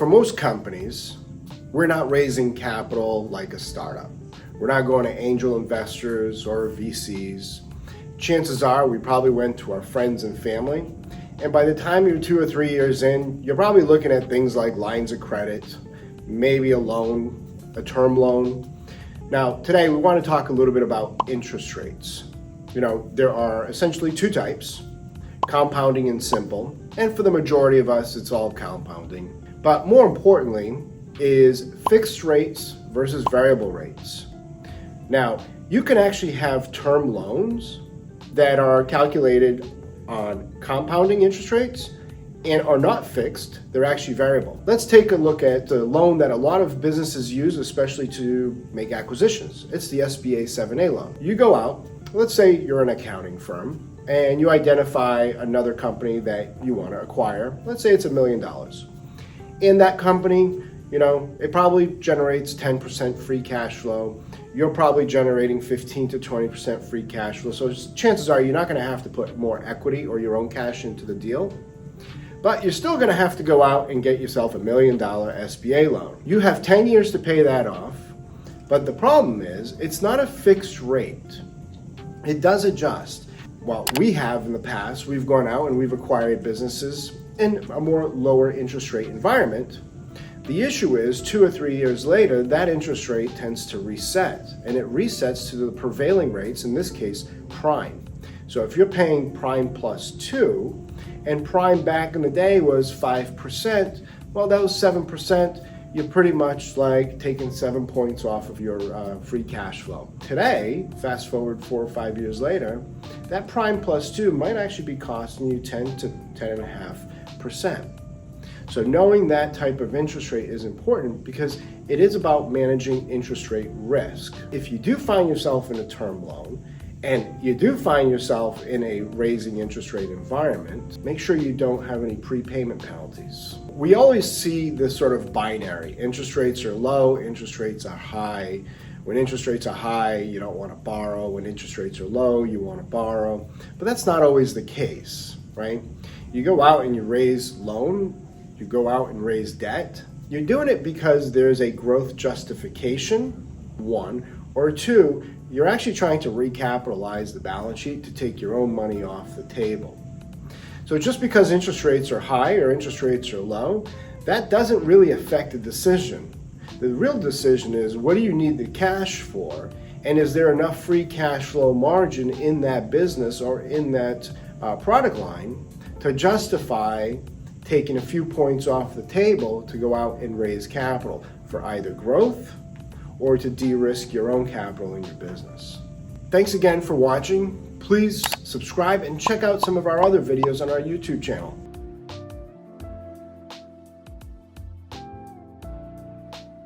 For most companies, we're not raising capital like a startup. We're not going to angel investors or VCs. Chances are we probably went to our friends and family. And by the time you're 2 or 3 years in, you're probably looking at things like lines of credit, maybe a loan, a term loan. Now, today we want to talk a little bit about interest rates. There are essentially two types, compounding and simple. And for the majority of us, it's all compounding. But more importantly is fixed rates versus variable rates. Now, you can actually have term loans that are calculated on compounding interest rates and are not fixed, they're actually variable. Let's take a look at the loan that a lot of businesses use, especially to make acquisitions. It's the SBA 7A loan. You go out, let's say you're an accounting firm, and you identify another company that you want to acquire. Let's say it's $1 million. In that company, it probably generates 10% free cash flow. You're probably generating 15 to 20% free cash flow. So chances are you're not going to have to put more equity or your own cash into the deal. But you're still going to have to go out and get yourself $1 million SBA loan. You have 10 years to pay that off. But the problem is it's not a fixed rate. It does adjust. Well, we have in the past, we've gone out and we've acquired businesses in a more lower interest rate environment. The issue is 2 or 3 years later, that interest rate tends to reset, and it resets to the prevailing rates, in this case, prime. So if you're paying prime plus 2, and prime back in the day was 5%, well, that was 7%. You're pretty much like taking 7 points off of your free cash flow. Today, fast forward 4 or 5 years later, that prime plus 2 might actually be costing you 10 to 10.5%. So knowing that type of interest rate is important because it is about managing interest rate risk. If you do find yourself in a term loan and you do find yourself in a raising interest rate environment, make sure you don't have any prepayment penalties. We always see this sort of binary. Interest rates are low, interest rates are high. When interest rates are high, you don't want to borrow. When interest rates are low, you want to borrow. But that's not always the case, right? You go out and you raise loan, you go out and raise debt. You're doing it because there's a growth justification, 1, or 2, you're actually trying to recapitalize the balance sheet to take your own money off the table. So just because interest rates are high or interest rates are low, that doesn't really affect the decision. The real decision is, what do you need the cash for? And is there enough free cash flow margin in that business or in that product line to justify taking a few points off the table to go out and raise capital for either growth or to de-risk your own capital in your business. Thanks again for watching. Please subscribe and check out some of our other videos on our YouTube channel.